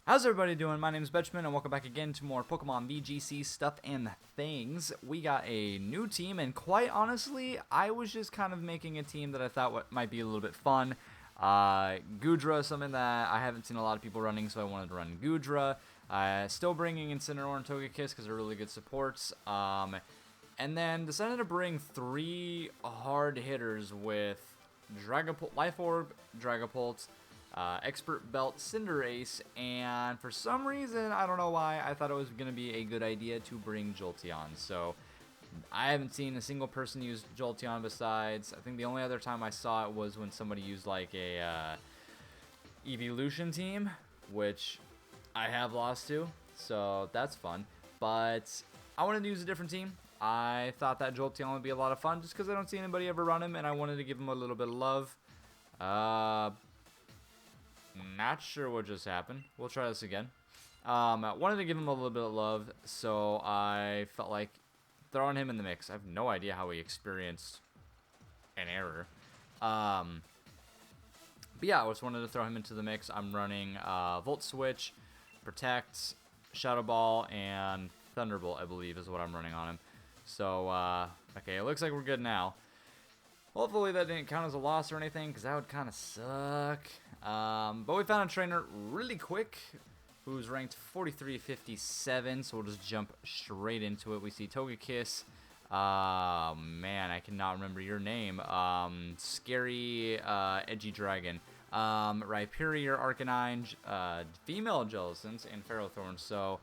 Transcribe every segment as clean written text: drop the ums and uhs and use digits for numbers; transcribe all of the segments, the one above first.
How's everybody doing? My name is Betchman, and welcome back again to more Pokemon VGC stuff and things. We got a new team, and quite honestly, I was just kind of making a team that I thought might be a little bit fun. Goodra is something that I haven't seen a lot of people running, so I wanted to run Goodra. Still bringing Incineroar and Togekiss because they're really good supports. And then decided to bring three hard hitters with Dragapult, Life Orb, Dragapult, Expert Belt, Cinderace, and for some reason, I don't know why, I thought it was going to be a good idea to bring Jolteon. So I haven't seen a single person use Jolteon besides, I think the only other time I saw it was when somebody used like a Evolution team, which I have lost to, so that's fun. But I wanted to use a different team. I thought that Jolteon would be a lot of fun just because I don't see anybody ever run him, and I wanted to give him a little bit of love. Not sure what just happened. We'll try this again. I wanted to give him a little bit of love, so I felt like throwing him in the mix. I have no idea how he experienced an error. But yeah, I just wanted to throw him into the mix. I'm running Volt Switch, Protect, Shadow Ball, and Thunderbolt, I believe, is what I'm running on him. So, okay, it looks like we're good now. Hopefully that didn't count as a loss or anything, because that would kind of suck. But we found a trainer really quick who's ranked 4357, so we'll just jump straight into it. We see Togekiss. Man, I cannot remember your name. Scary, Edgy Dragon. Rhyperior, Arcanine, Female Jellicent, and Ferrothorn. So,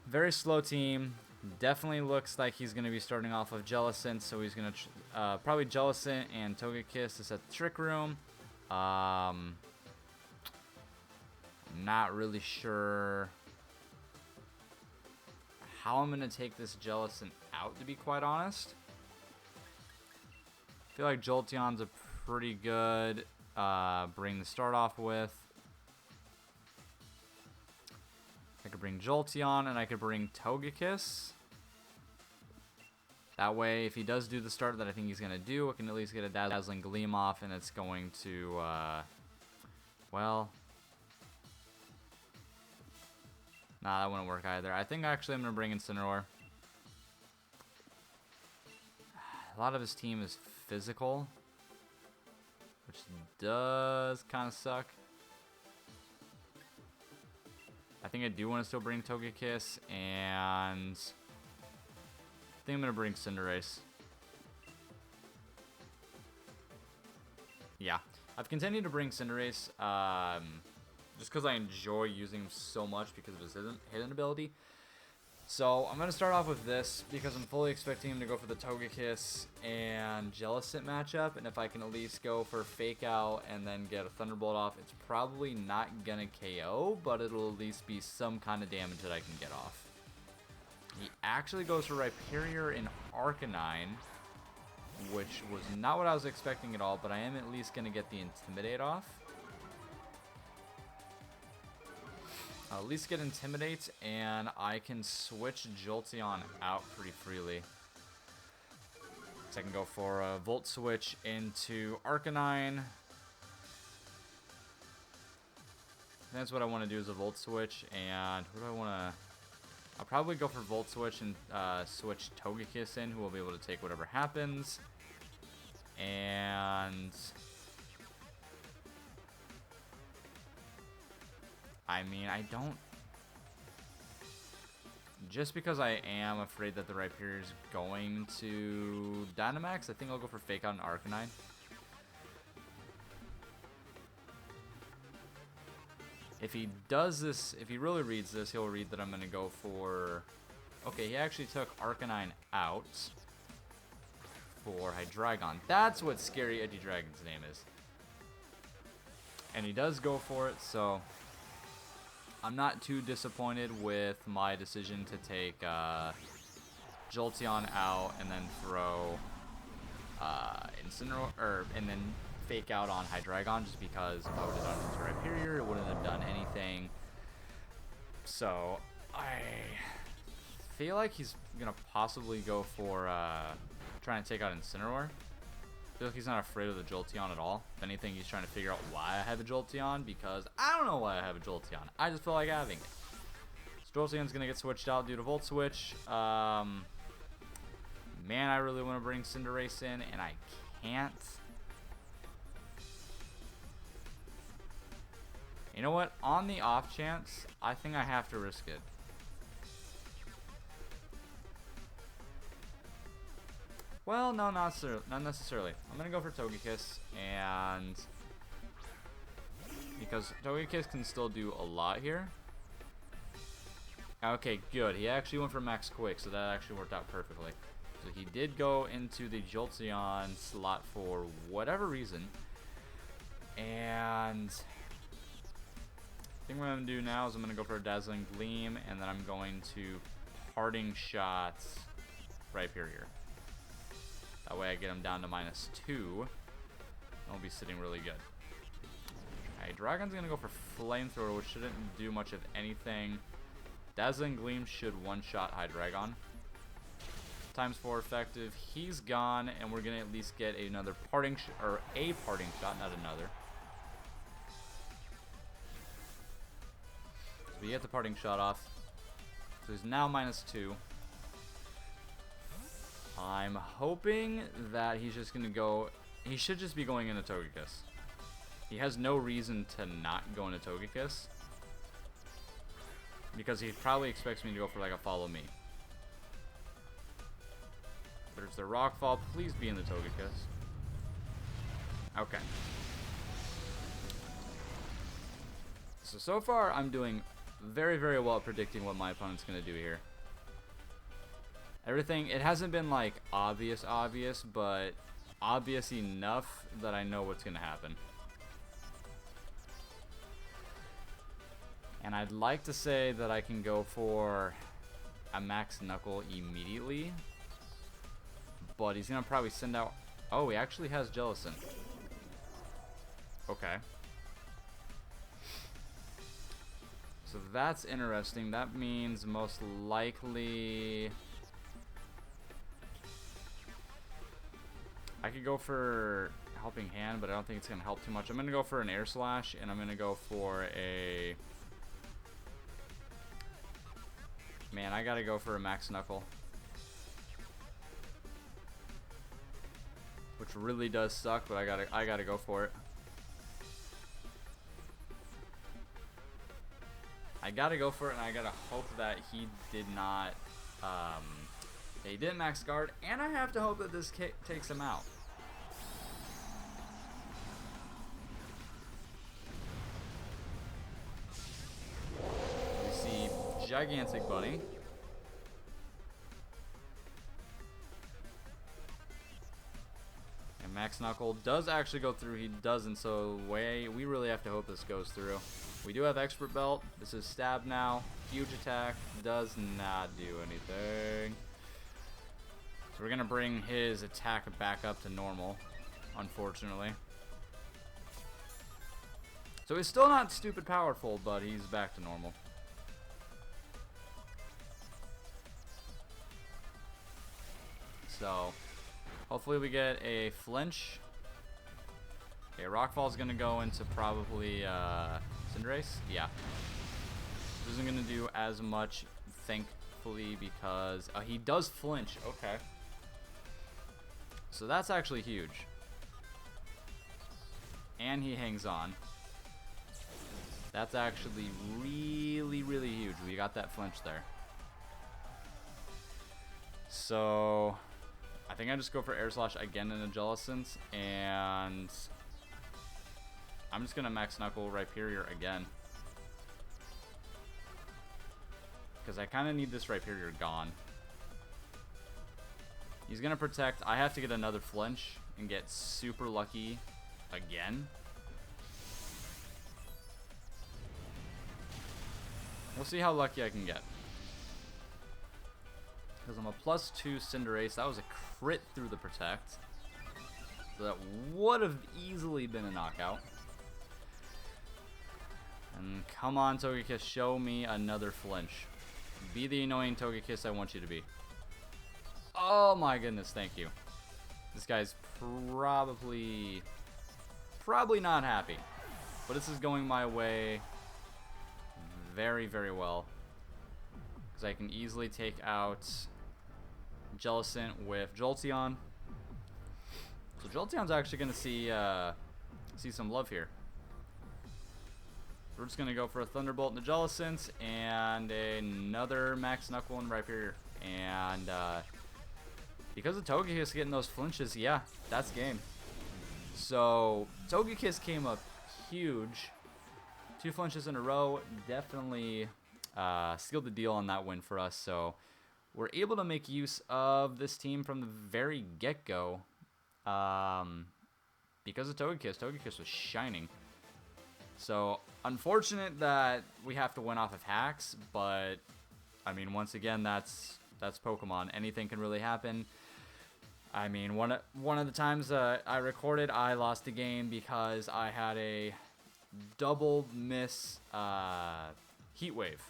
very slow team. Definitely looks like he's going to be starting off with Jellicent, so he's going to probably Jellicent and Togekiss to set the Trick Room. Not really sure how I'm going to take this Jellicent out, to be quite honest. I feel like Jolteon's a pretty good bring to start off with. I could bring Jolteon, and I could bring Togekiss. That way, if he does do the start that I think he's going to do, I can at least get a Dazzling Gleam off, and it's going to, well... Nah, that wouldn't work either. I think actually I'm going to bring Incineroar. A lot of his team is physical, which does kind of suck. I think I do want to still bring Togekiss, and I think I'm going to bring Cinderace. Yeah, I've continued to bring Cinderace just because I enjoy using him so much because of his hidden ability. So I'm going to start off with this because I'm fully expecting him to go for the Togekiss and Jellicent matchup. And if I can at least go for Fake Out and then get a Thunderbolt off, it's probably not going to KO, but it'll at least be some kind of damage that I can get off. He actually goes for Rhyperior and Arcanine, which was not what I was expecting at all, but I am at least going to get the Intimidate off. I'll at least get Intimidate, and I can switch Jolteon out pretty freely. So I can go for a Volt Switch into Arcanine. That's what I want to do is a Volt Switch, and who do I want to... I'll probably go for Volt Switch and switch Togekiss in, who will be able to take whatever happens. And... I mean, I don't... Just because I am afraid that the Rhyperior is going to Dynamax, I think I'll go for Fake Out and Arcanine. If he does this, if he really reads this, he'll read that I'm going to go for... Okay, he actually took Arcanine out for Hydreigon. That's what Scary Edgy Dragon's name is. And he does go for it, so... I'm not too disappointed with my decision to take Jolteon out and then throw Incineroar, and then Fake Out on Hydreigon, just because if I would have done it to Rhyperior, it wouldn't have done anything. So I feel like he's gonna possibly go for trying to take out Incineroar. feel like he's not afraid of the Jolteon at all. If anything, he's trying to figure out why I have a Jolteon, because I don't know why I have a Jolteon. I just feel like having it. So Jolteon's gonna get switched out due to Volt Switch. Man, I really want to bring Cinderace in, and I can't. You know what? On the off chance, I think I have to risk it. Well, no, not necessarily. I'm going to go for Togekiss, and because Togekiss can still do a lot here. Okay, good. He actually went for Max Quick, so that actually worked out perfectly. So he did go into the Jolteon slot for whatever reason. And I think what I'm going to do now is I'm going to go for a Dazzling Gleam, and then I'm going to Parting Shots Rhyperior. That way I get him down to -2. I'll be sitting really good. Alright, Dragon's going to go for Flamethrower, which shouldn't do much of anything. Dazzling Gleam should one-shot Hydreigon. ×4 effective. He's gone, and we're going to at least get another parting shot, not another. So we get the parting shot off. So he's now -2. I'm hoping that he's just going to go... He should just be going into Togekiss. He has no reason to not go into Togekiss, because he probably expects me to go for like a Follow Me. There's the Rock Fall. Please be in the Togekiss. Okay. So far, I'm doing very, very well at predicting what my opponent's going to do here. Everything, it hasn't been like obvious, but obvious enough that I know what's going to happen. And I'd like to say that I can go for a Max Knuckle immediately, but he's going to probably send out... Oh, he actually has Jellicent. Okay. So that's interesting. That means most likely... I could go for Helping Hand, but I don't think it's going to help too much. I'm going to go for an Air Slash, and I'm going to go for a... Man, I got to go for a Max Knuckle. Which really does suck, but I gotta go for it. I gotta go for it, and I gotta hope that he did not... he didn't Max Guard, and I have to hope that this takes him out. We see Gigantic Buddy. And Max Knuckle does actually go through. He doesn't, so we really have to hope this goes through. We do have Expert Belt. This is Stab now. Huge attack. Does not do anything. So we're going to bring his attack back up to normal, unfortunately. So he's still not stupid powerful, but he's back to normal. So hopefully we get a flinch. Okay, Rockfall's going to go into probably Cinderace. Yeah. This isn't going to do as much, thankfully, because he does flinch. Okay. So that's actually huge. And he hangs on. That's actually really, really huge. We got that flinch there. So I think I just go for Air Slash again in a Jellicent, and I'm just going to Max Knuckle Rhyperior again, because I kind of need this Rhyperior gone. He's going to protect. I have to get another flinch and get super lucky again. We'll see how lucky I can get. Because I'm a +2 Cinderace. That was a crit through the Protect. So that would have easily been a knockout. And come on, Togekiss, show me another flinch. Be the annoying Togekiss I want you to be. Oh my goodness, thank you. This guy's probably not happy. But this is going my way very, very well. Because I can easily take out Jellicent with Jolteon. So Jolteon's actually going to see some love here. We're just going to go for a Thunderbolt into Jellicent and another Max Knuckle and Rhyperior. And because of Togekiss getting those flinches, yeah, that's game. So Togekiss came up huge. 2 flinches in a row. Definitely sealed the deal on that win for us. So we're able to make use of this team from the very get-go. Because of Togekiss. Togekiss was shining. So unfortunate that we have to win off of hacks, but I mean, once again, that's Pokemon. Anything can really happen. I mean, one of the times I recorded, I lost the game because I had a double miss Heat Wave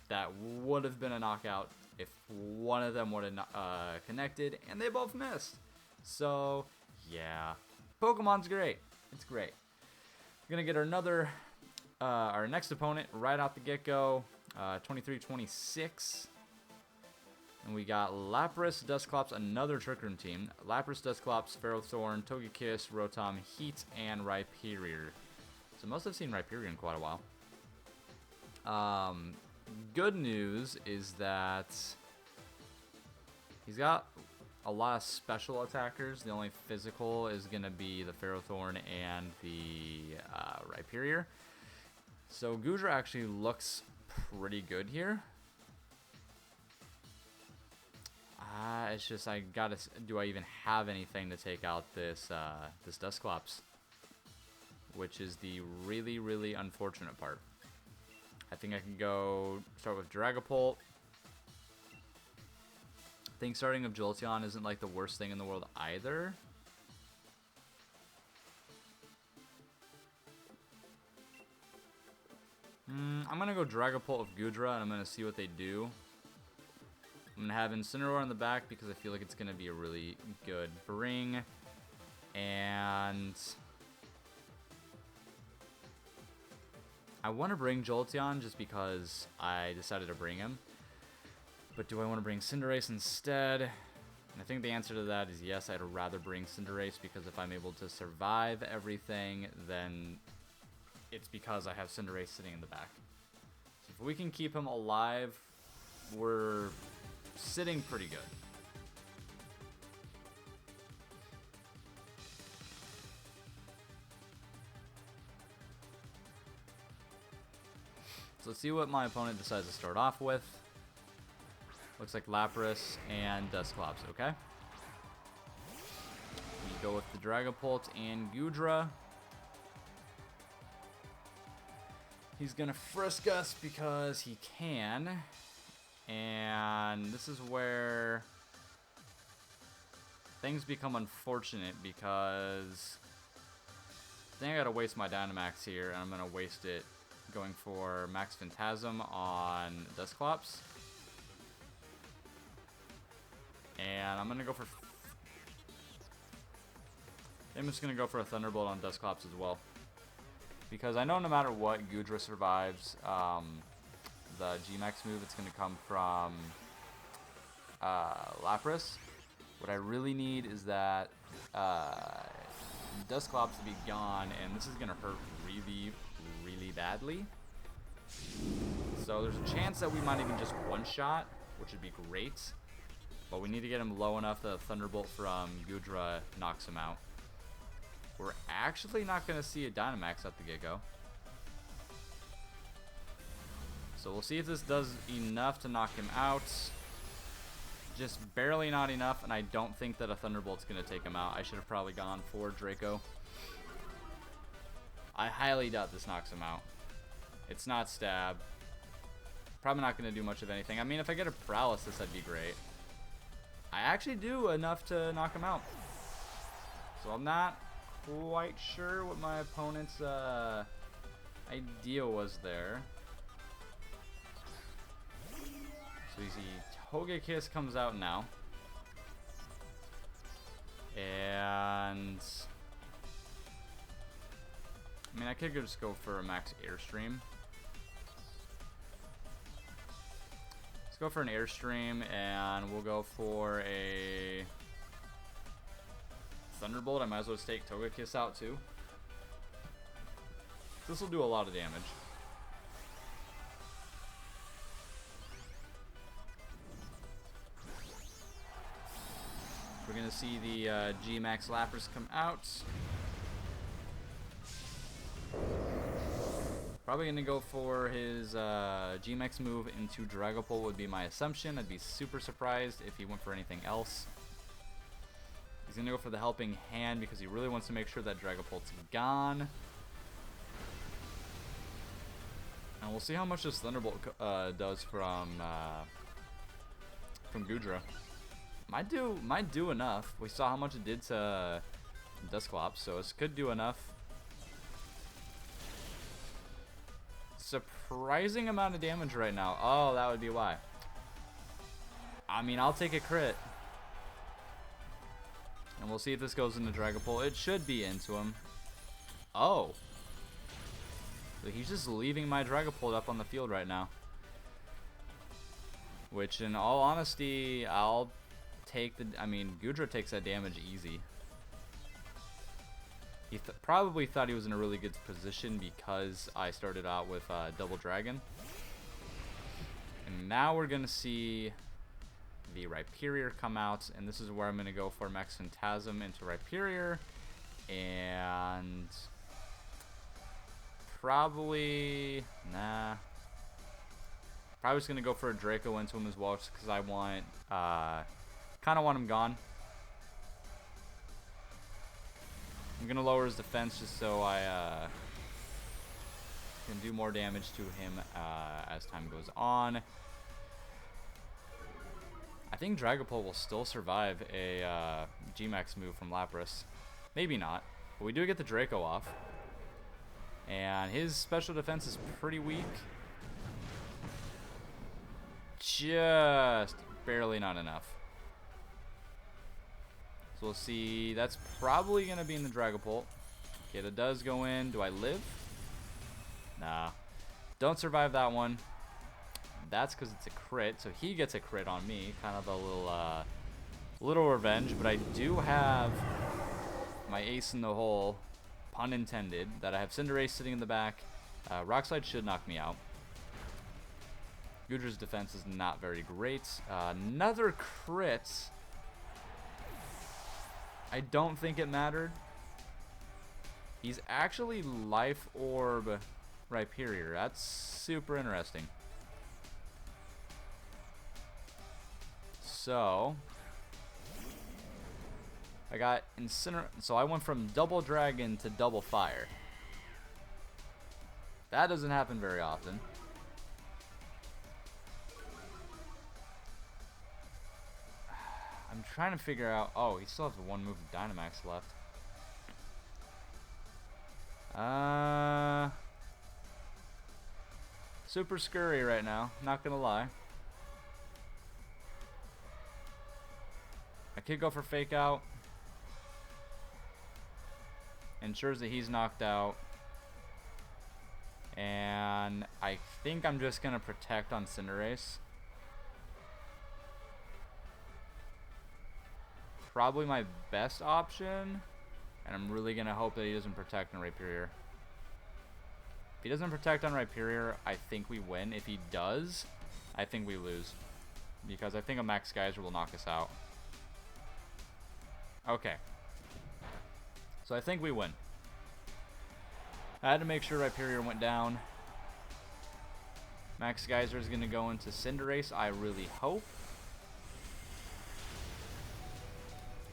that would have been a knockout if one of them would have connected, and they both missed. So yeah, Pokemon's great. It's great. We're gonna get our next opponent right out the get-go, 23-26. And we got Lapras, Dusclops, another Trick Room team. Lapras, Dusclops, Ferrothorn, Togekiss, Rotom, Heat, and Rhyperior. So most have seen Rhyperior in quite a while. Good news is that he's got a lot of special attackers. The only physical is going to be the Ferrothorn and the Rhyperior. So Goodra actually looks pretty good here. It's just I gotta. Do I even have anything to take out this this Dusclops? Which is the really, really unfortunate part. I think I can go start with Dragapult. I think starting with Jolteon isn't like the worst thing in the world either. I'm gonna go Dragapult with Goodra, and I'm gonna see what they do. I'm going to have Incineroar on the back because I feel like it's going to be a really good bring. And I want to bring Jolteon just because I decided to bring him. But do I want to bring Cinderace instead? And I think the answer to that is yes, I'd rather bring Cinderace because if I'm able to survive everything, then it's because I have Cinderace sitting in the back. So if we can keep him alive, we're sitting pretty good. So let's see what my opponent decides to start off with. Looks like Lapras and Dusclops, okay? We go with the Dragapult and Goodra. He's gonna frisk us because he can. And this is where things become unfortunate because I think I gotta waste my Dynamax here, and I'm gonna waste it going for Max Phantasm on Dusclops. And I'm gonna go for... I'm just gonna go for a Thunderbolt on Dusclops as well. Because I know no matter what, Goodra survives. The G-Max move, it's going to come from Lapras. What I really need is that Dusclops to be gone, and this is going to hurt really, really badly. So there's a chance that we might even just one-shot, which would be great. But we need to get him low enough that a Thunderbolt from Goodra knocks him out. We're actually not going to see a Dynamax at the get-go. So we'll see if this does enough to knock him out. Just barely not enough, and I don't think that a Thunderbolt's going to take him out. I should have probably gone for Draco. I highly doubt this knocks him out. It's not Stab. Probably not going to do much of anything. I mean, if I get a Paralysis, that'd be great. I actually do enough to knock him out. So I'm not quite sure what my opponent's idea was there. So you see Togekiss comes out now. And I mean, I could just go for a max airstream. Let's go for an airstream, and we'll go for a Thunderbolt. I might as well just take Togekiss out too. This will do a lot of damage. We're gonna see the G-Max Lapras come out. Probably gonna go for his G-Max move into Dragapult would be my assumption. I'd be super surprised if he went for anything else. He's gonna go for the Helping Hand because he really wants to make sure that Dragapult's gone. And we'll see how much this Thunderbolt does from Goodra. Might do enough. We saw how much it did to Dusclops, so this could do enough. Surprising amount of damage right now. Oh, that would be why. I mean, I'll take a crit. And we'll see if this goes into Dragapult. It should be into him. Oh. So he's just leaving my Dragapult up on the field right now. Which, in all honesty, I'll take the... I mean, Goodra takes that damage easy. He probably thought he was in a really good position because I started out with Double Dragon. And now we're going to see the Rhyperior come out. And this is where I'm going to go for Max Phantasm into Rhyperior. And... probably... nah. Probably just going to go for a Draco into him as well just because I want... kind of want him gone. I'm going to lower his defense just so I can do more damage to him as time goes on. I think Dragapult will still survive a G-Max move from Lapras. Maybe not. But we do get the Draco off. And his special defense is pretty weak. Just barely not enough. So we'll see. That's probably going to be in the Dragapult. Okay, that does go in. Do I live? Nah. Don't survive that one. That's because it's a crit. So he gets a crit on me. Kind of a little revenge. But I do have my ace in the hole. Pun intended. That I have Cinderace sitting in the back. Rock Slide should knock me out. Goodra's defense is not very great. Another crit. I don't think it mattered. He's actually Life Orb Rhyperior. That's super interesting. So I got so I went from Double Dragon to Double Fire. That doesn't happen very often. I'm trying to figure out... oh, he still has one move of Dynamax left. Super scurry right now. Not gonna lie. I could go for Fake Out. Ensures that he's knocked out. And I think I'm just gonna Protect on Cinderace. Probably my best option, and I'm really gonna hope that he doesn't Protect on Rhyperior. If he doesn't Protect on Rhyperior, I think we win. If he does, I think we lose, because I think a Max Geyser will knock us out. Okay, so I think we win. I had to make sure Rhyperior went down. Max Geyser is gonna go into Cinderace, I really hope.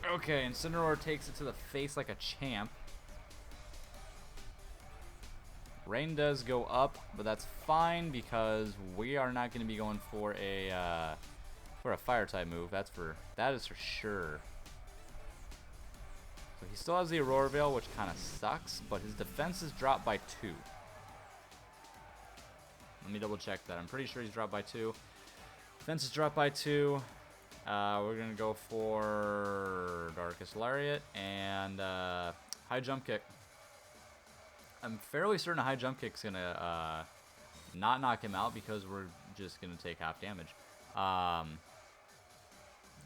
Okay, and Incineroar takes it to the face like a champ. Rain does go up, but that's fine because we are not going to be going for a fire type move. That is for sure. So he still has the Aurora Veil, which kind of sucks, but his defense is dropped by 2. Let me double check that. I'm pretty sure he's dropped by 2. Defense is dropped by 2. We're going to go for Darkest Lariat and high jump kick. I'm fairly certain a high jump kick's going to not knock him out because we're just going to take half damage.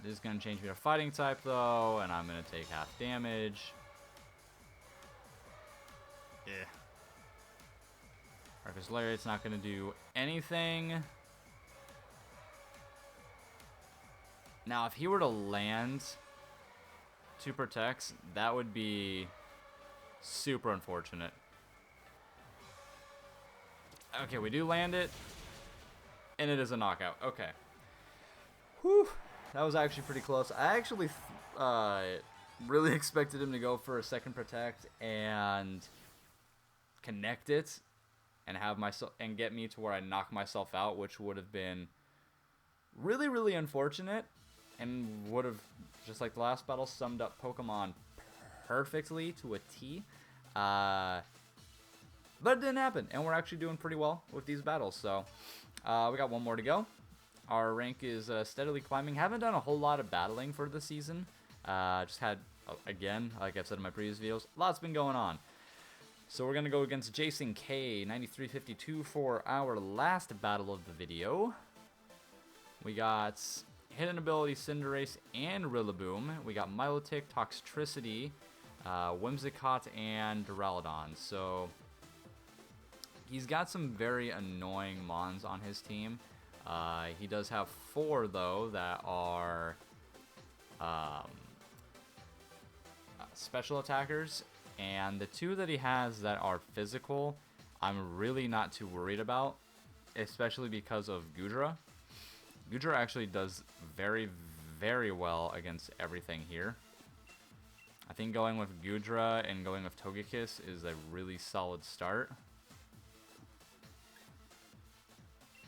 This is going to change me to fighting type though, and I'm going to take half damage. Yeah. Darkest Lariat's not going to do anything. Now, if he were to land 2 protects, that would be super unfortunate. Okay, we do land it, and it is a knockout. Okay. Whew. That was actually pretty close. I actually really expected him to go for a second protect and connect it and have myself and get me to where I knock myself out, which would have been really, really unfortunate and would have, just like the last battle, summed up Pokemon perfectly to a T. But it didn't happen, and we're actually doing pretty well with these battles. So we got one more to go. Our rank is steadily climbing. Haven't done a whole lot of battling for the season. Just had, again, like I've said in my previous videos, lots been going on. So we're going to go against Jason K, 9352 for our last battle of the video. We got Hidden Ability, Cinderace, and Rillaboom. We got Milotic, Toxtricity, Whimsicott, and Duraludon. So he's got some very annoying Mons on his team. He does have 4, though, that are special attackers. And the 2 that he has that are physical, I'm really not too worried about, especially because of Goodra. Goodra actually does very, very well against everything here. I think going with Goodra and going with Togekiss is a really solid start.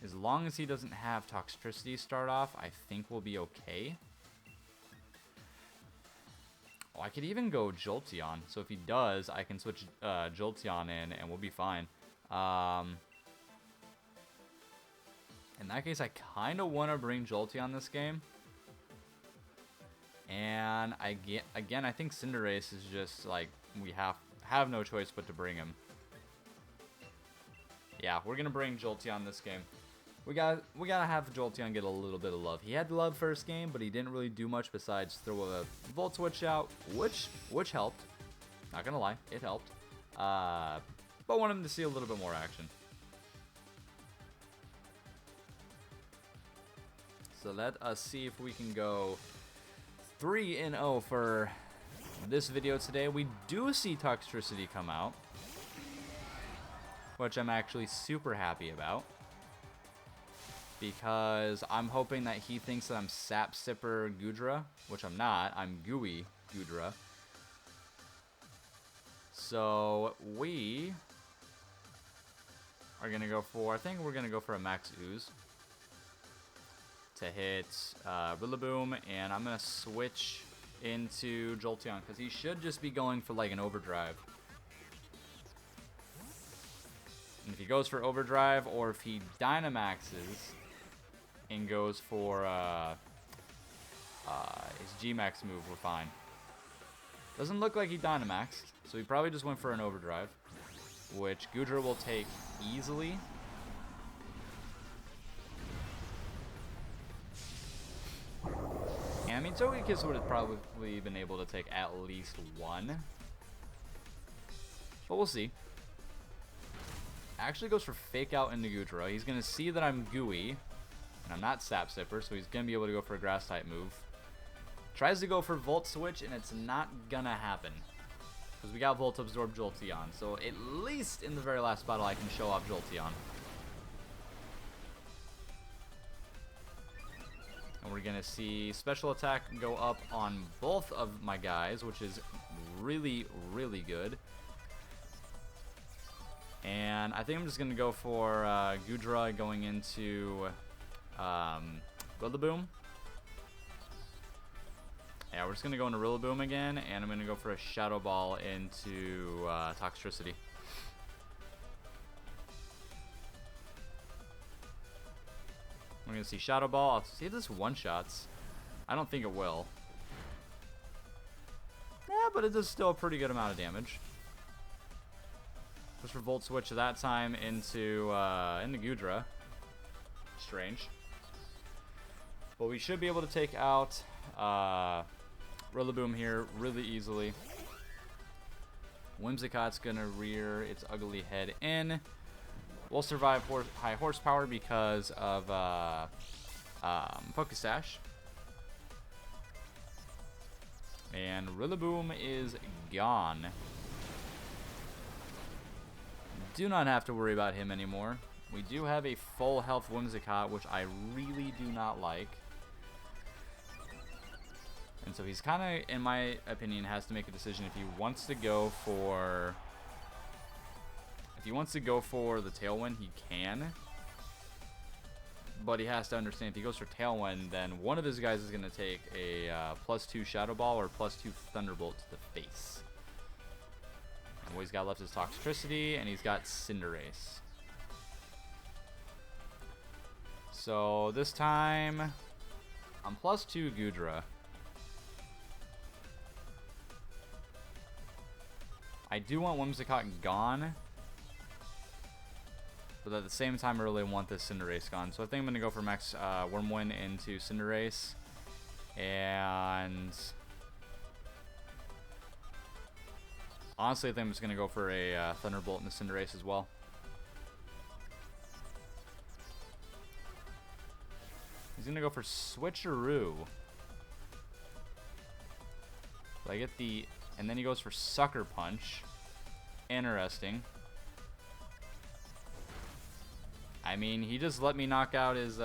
As long as he doesn't have Toxtricity start off, I think we'll be okay. Oh, I could even go Jolteon. So if he does, I can switch Jolteon in and we'll be fine. In that case, I kind of want to bring Jolteon this game. And I think Cinderace is just like, we have no choice but to bring him. Yeah, we're going to bring Jolteon this game. We gotta have Jolteon get a little bit of love. He had love first game, but he didn't really do much besides throw a Volt Switch out, which helped. Not gonna lie, it helped. But want him to see a little bit more action. So let us see if we can go 3-0 for this video today. We do see Toxtricity come out, which I'm actually super happy about. Because I'm hoping that he thinks that I'm Sap Sipper Goodra, which I'm not. I'm Gooey Goodra. So we are going to go for, I think we're going to go for a Max Ooze to hit Rillaboom. And I'm going to switch into Jolteon because he should just be going for like an Overdrive. And if he goes for Overdrive or if he Dynamaxes and goes for his G-Max move, we're fine. Doesn't look like he Dynamaxed, so he probably just went for an Overdrive, which Goodra will take easily. And I mean, Togekiss would have probably been able to take at least 1. But we'll see. Actually goes for Fake Out into Goodra. He's going to see that I'm Gooey, and I'm not Sap Sipper, so he's going to be able to go for a Grass-type move. Tries to go for Volt Switch, and it's not going to happen. Because we got Volt Absorb Jolteon. So at least in the very last battle, I can show off Jolteon. And we're going to see Special Attack go up on both of my guys, which is really, really good. And I think I'm just going to go for Goodra going into Rillaboom. Yeah, we're just going to go into Rillaboom again, and I'm going to go for a Shadow Ball into Toxtricity. We're going to see Shadow Ball. I'll see if this one-shots. I don't think it will. Yeah, but it does still a pretty good amount of damage. Push for Volt Switch at that time into Goodra. Strange. But we should be able to take out Rillaboom here really easily. Whimsicott's gonna rear its ugly head in. We'll survive high horsepower because of Pokesash. And Rillaboom is gone. Do not have to worry about him anymore. We do have a full health Whimsicott, which I really do not like. And so he's kind of, in my opinion, has to make a decision if he wants to go for... If he wants to go for the Tailwind, he can. But he has to understand if he goes for Tailwind, then one of his guys is going to take a +2 Shadow Ball or +2 Thunderbolt to the face. And what he's got left is Toxtricity, and he's got Cinderace. So this time, I'm +2 Goodra. I do want Whimsicott gone. But at the same time, I really want this Cinderace gone. So I think I'm going to go for Max Wormwind into Cinderace. And... honestly, I think I'm just going to go for a Thunderbolt into Cinderace as well. He's going to go for Switcheroo. So I get the... and then he goes for Sucker Punch. Interesting. I mean, he just let me knock out his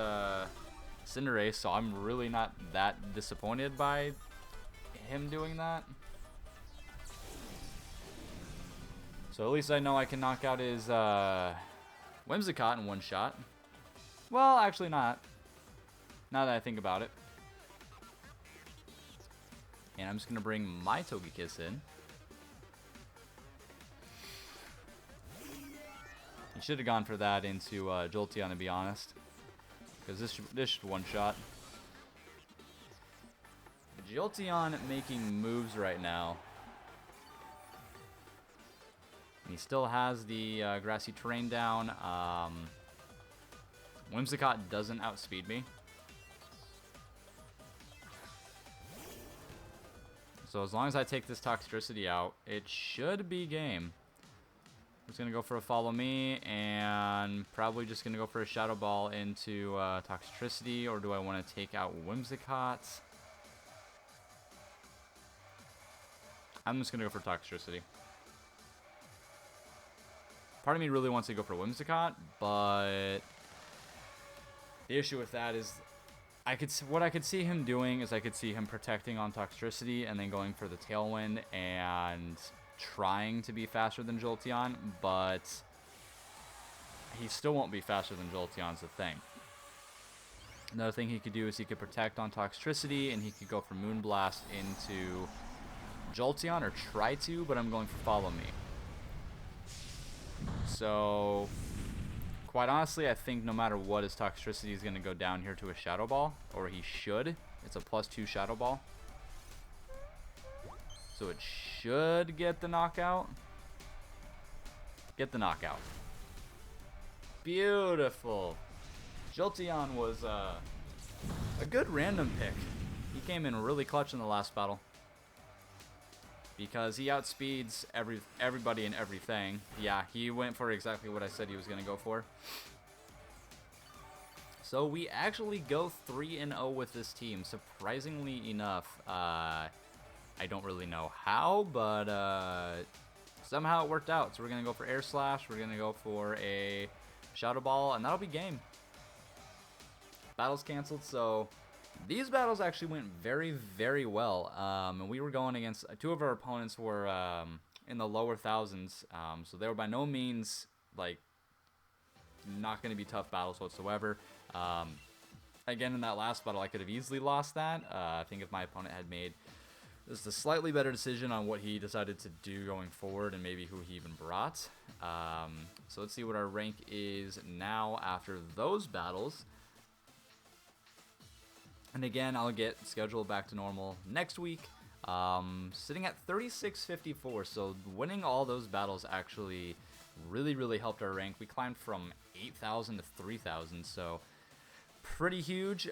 Cinderace, so I'm really not that disappointed by him doing that. So at least I know I can knock out his Whimsicott in one shot. Well, actually not. Now that I think about it. And I'm just going to bring my Togekiss in. He should have gone for that into Jolteon, to be honest. Because this should one-shot. Jolteon making moves right now. And he still has the grassy terrain down. Whimsicott doesn't outspeed me. So as long as I take this Toxtricity out, it should be game. I'm just going to go for a Follow Me, and probably just going to go for a Shadow Ball into Toxtricity, or do I want to take out Whimsicott? I'm just going to go for Toxtricity. Part of me really wants to go for Whimsicott, but the issue with that is what I could see him doing is I could see him protecting on Toxtricity and then going for the Tailwind and trying to be faster than Jolteon, but he still won't be faster than Jolteon's the thing. Another thing he could do is he could protect on Toxtricity, and he could go for Moonblast into Jolteon, or try to, but I'm going for Follow Me. So, quite honestly, I think no matter what, his Toxtricity is going to go down here to a Shadow Ball, or he should. It's a +2 Shadow Ball. So it should get the knockout. Get the knockout. Beautiful. Jolteon was a good random pick. He came in really clutch in the last battle. Because he outspeeds everybody and everything. Yeah, he went for exactly what I said he was going to go for. So we actually go 3-0 with this team, surprisingly enough. I don't really know how, but somehow it worked out. So we're going to go for Air Slash, we're going to go for a Shadow Ball, and that'll be game. Battle's canceled, so these battles actually went very, very well. And we were going against, two of our opponents were in the lower thousands, so they were by no means, like, not going to be tough battles whatsoever. Again, in that last battle, I could have easily lost that. I think if my opponent had made this is a slightly better decision on what he decided to do going forward and maybe who he even brought. So let's see what our rank is now after those battles. And again, I'll get scheduled back to normal next week. Sitting at 3654, so winning all those battles actually really helped our rank. We climbed from 8,000 to 3,000, so pretty huge.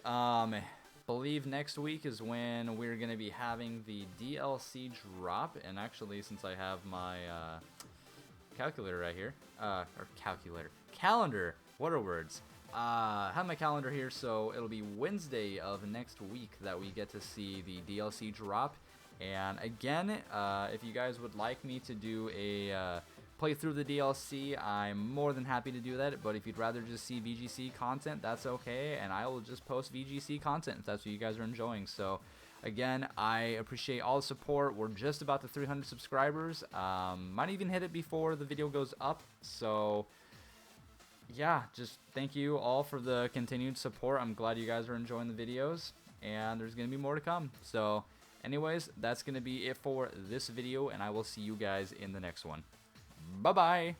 Believe next week is when we're going to be having the DLC drop, and actually, since I have my calculator right here, calendar, what are words? I have my calendar here, so it'll be Wednesday of next week that we get to see the DLC drop. And again, if you guys would like me to do a play through the DLC, I'm more than happy to do that. But if you'd rather just see VGC content, that's okay, and I will just post VGC content if that's what you guys are enjoying. So again, I appreciate all the support. We're just about to 300 subscribers. Might even hit it before the video goes up. So yeah, just thank you all for the continued support. I'm glad you guys are enjoying the videos, and there's gonna be more to come. So anyways, that's going to be it for this video, and I will see you guys in the next one. Bye-bye!